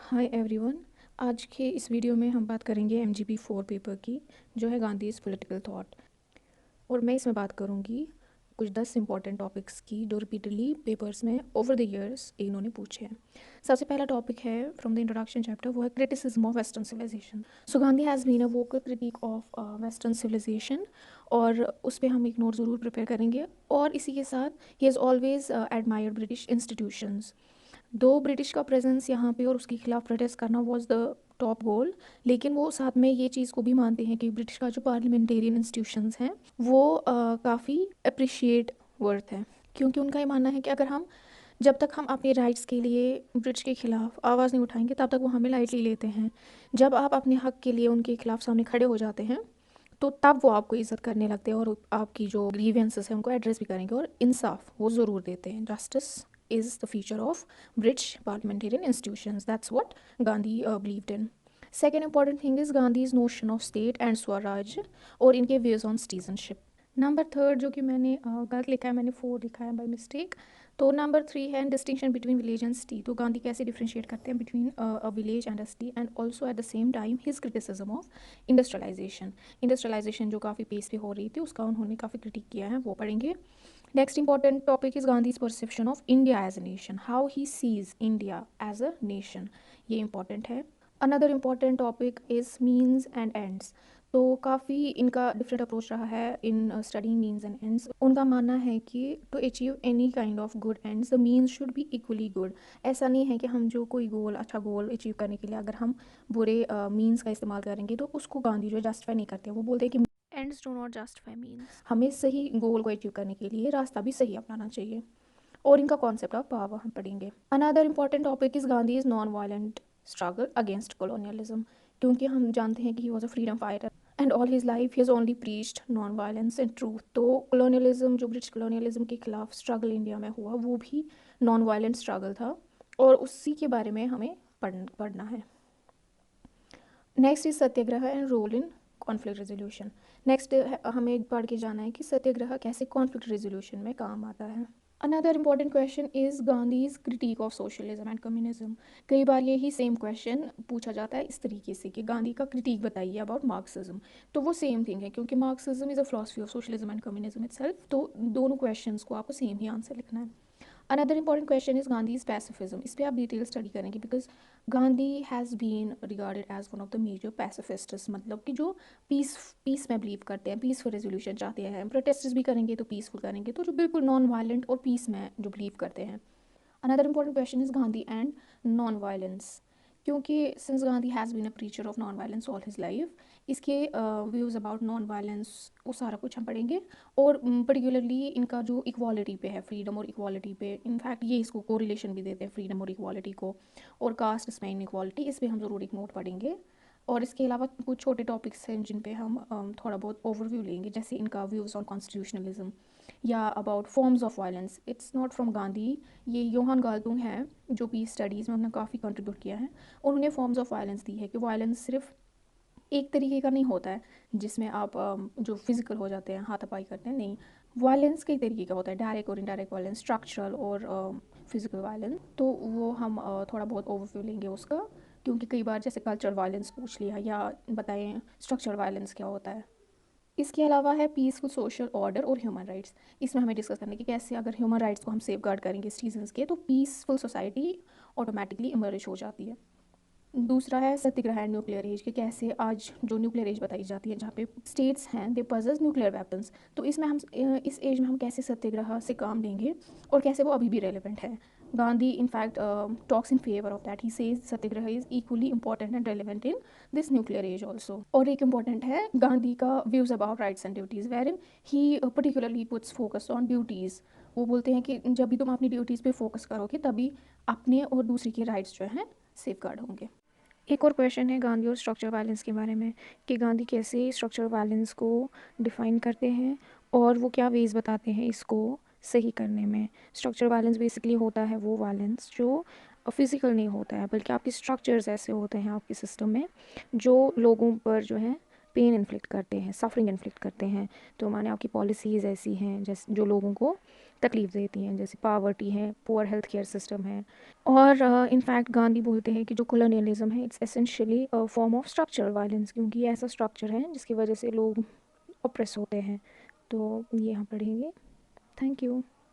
Hi everyone. आज के इस वीडियो में हम बात करेंगे MGP 4 पेपर की, जो है गांधीज पॉलिटिकल थॉट। और मैं इसमें बात करूंगी कुछ 10 इंपॉर्टेंट टॉपिक्स की जो रिपीटेडली पेपर्स में ओवर द इयर्स इन्होंने पूछे हैं। सबसे पहला टॉपिक है फ्रॉम द इंट्रोडक्शन चैप्टर, वो है criticism of western civilization. So Gandhi has been a vocal critic of western civilization, और उस पर हम एक नोट ज़रूर प्रिपेयर करेंगे। और इसी के साथ he has always admired British institutions. दो ब्रिटिश का प्रेजेंस यहाँ पे और उसके खिलाफ प्रोटेस्ट करना वाज द टॉप गोल, लेकिन वो साथ में ये चीज़ को भी मानते हैं कि ब्रिटिश का जो पार्लियामेंटेरियन इंस्टीट्यूशंस हैं वो काफ़ी अप्रिशिएट वर्थ है, क्योंकि उनका ये मानना है कि अगर हम जब तक हम अपने राइट्स के लिए ब्रिटिश के खिलाफ आवाज़ नहीं उठाएंगे तब तक वो हमें लाइटली लेते हैं। जब आप अपने हक के लिए उनके खिलाफ सामने खड़े हो जाते हैं तो तब वो आपको इज़्ज़त करने लगते हैं और आपकी जो ग्रीवेंसेस हैं उनको एड्रेस भी करेंगे और इंसाफ वो ज़रूर देते हैं। Justice is the feature of British parliamentarian institutions. That's what Gandhi believed in. Second important thing is Gandhi's notion of state and Swaraj और इनके views on citizenship. Number third, जो कि मैंने गलत लिखा है, मैंने 4 लिखा है बाय मिस्टेक। तो नंबर 3 है distinction between village and city. तो गांधी कैसे डिफ्रेंशिएट करते हैं between a village and a city, and also at the same time his criticism of industrialization जो काफ़ी पेस पे हो रही थी उसका उन्होंने काफ़ी क्रिटिक किया है, वो पढ़ेंगे। Next important topic is Gandhi's perception of India as a nation, how he sees India as a nation. ये important है। Another important topic is means and ends. तो काफ़ी इनका डिफरेंट अप्रोच रहा है in studying means and ends. उनका मानना है कि to achieve any kind of good ends the means should be equally good. ऐसा नहीं है कि हम जो कोई गोल, अच्छा गोल अचीव करने के लिए अगर हम बुरे मीन्स का इस्तेमाल करेंगे तो उसको गांधी जो जस्टिफाई नहीं करते। वो बोलते हैं कि ends do not justify means. हमें सही गोल को अचीव करने के लिए रास्ता भी सही अपनाना चाहिए। और इनका कॉन्सेप्ट ऑफ पावर हम पढ़ेंगे। Another important topic is Gandhi is non violent struggle against colonialism, क्योंकि हम जानते हैं कि he was a freedom fighter and all his life he has only preached non violence and truth. तो कॉलोनियलिज्म, जो British colonialism के खिलाफ स्ट्रगल इंडिया में हुआ, वो भी नॉन वायलेंट स्ट्रगल था और उसी के बारे में हमें पढ़ना है। Next is satyagraha and role in conflict resolution. Next हमें पढ़ के जाना है कि सत्याग्रह कैसे कॉन्फ्लिक्ट रेजोल्यूशन में काम आता है। Another important question is Gandhi's critic of socialism and communism. कई बार यही सेम क्वेश्चन पूछा जाता है इस तरीके से कि गांधी का क्रिटिक बताइए अबाउट मार्क्सिज्म। तो वो सेम थिंग है, क्योंकि Marxism is a philosophy of socialism and communism itself. तो दोनों क्वेश्चंस को आपको सेम ही आंसर लिखना है। Another important question is Gandhi's pacifism. इस पर आप डिटेल स्टडी करेंगे because Gandhi has been regarded as one of the major pacifists, मतलब कि जो पीस में बिलीव करते हैं, पीसफुल रेजोल्यूशन चाहते हैं। प्रोटेस्ट भी करेंगे तो पीसफुल करेंगे, तो जो बिल्कुल नॉन वायलेंट और पीस में जो बिलीव करते हैं। Another important question is Gandhi and non violence, क्योंकि since Gandhi has been a preacher of non violence all his life, इसके व्यूज़ अबाउट नॉन वायलेंस वो सारा कुछ हम पढ़ेंगे। और पर्टिकुलरली इनका जो इक्वालिटी पे है, फ्रीडम और इक्वालिटी पे, इनफैक्ट ये इसको कोरिलेशन भी देते हैं फ्रीडम और इक्वालिटी को, और कास्ट इसमें इनइक्वालिटी, इस पर हम ज़रूर एक नोट पढ़ेंगे। और इसके अलावा कुछ छोटे टॉपिक्स हैं जिन पे हम थोड़ा बहुत ओवरव्यू लेंगे, जैसे इनका व्यूज़ ऑन कॉन्स्टिट्यूशनलिज्म या about forms of violence. It's not from Gandhi, ये योहान गाल्टुंग है जो पीस स्टडीज़ में उन्होंने काफ़ी कंट्रीब्यूट किया है। उन्होंने फॉर्म्स ऑफ वायलेंस दी है कि वायलेंस सिर्फ एक तरीके का नहीं होता है जिसमें आप जो फिजिकल हो जाते हैं, हाथापाई करते हैं, नहीं। वायलेंस कई तरीके का होता है, डायरेक्ट और इनडायरेक्ट वायलेंस, स्ट्रक्चरल और फिजिकल वायलेंस। तो वो हम थोड़ा बहुत ओवरव्यू लेंगे उसका, क्योंकि कई बार जैसे कल्चरल वायलेंस पूछ लिया या बताएं स्ट्रक्चरल वायलेंस क्या होता है। इसके अलावा है पीसफुल सोशल ऑर्डर और ह्यूमन राइट्स। इसमें हमें डिस्कस करने की कैसे अगर ह्यूमन राइट्स को हम सेफ गार्ड करेंगे सिटीजन्स के, तो पीसफुल सोसाइटी ऑटोमेटिकली इमर्ज हो जाती है। दूसरा है सत्याग्रह एंड न्यूक्लियर एज, के कैसे आज जो न्यूक्लियर एज बताई जाती है जहाँ पे स्टेट्स हैं दे पजेस न्यूक्लियर वेपन्स, तो इसमें हम इस एज में हम कैसे सत्याग्रह से काम लेंगे और कैसे वो अभी भी रेलिवेंट है। Gandhi in fact talks in favour of that, he says satyagraha is equally important and relevant in this nuclear age also. और एक इंपॉर्टेंट है गांधी का views about rights and duties, wherein he particularly puts focus on duties. वो बोलते हैं कि जब भी तुम अपनी ड्यूटीज़ पे फोकस करोगे तभी अपने और दूसरे के राइट्स जो हैं सेफ गार्ड होंगे। एक और क्वेश्चन है गांधी और स्ट्रक्चर वायलेंस के बारे में, कि गांधी कैसे स्ट्रक्चर वायलेंस को डिफ़ाइन करते हैं और वो क्या वेज बताते हैं इसको सही करने में। स्ट्रक्चर वायलेंस बेसिकली होता है वो वायलेंस जो फिज़िकल नहीं होता है, बल्कि आपके स्ट्रक्चर्स ऐसे होते हैं आपके सिस्टम में जो लोगों पर जो है पेन इन्फ्लिक्ट करते हैं, सफरिंग इन्फ्लिक्ट करते हैं। तो माने आपकी पॉलिसीज़ ऐसी हैं जैसे जो लोगों को तकलीफ देती हैं, जैसे पावर्टी है, पुअर हेल्थ केयर सिस्टम है। और इनफैक्ट गांधी बोलते हैं कि जो कॉलोनियलिज्म है it's essentially a form of structural violence, क्योंकि ये ऐसा स्ट्रक्चर है जिसकी वजह से लोग ऑप्रेस होते हैं। तो ये यहाँ पढ़ेंगे। Thank you.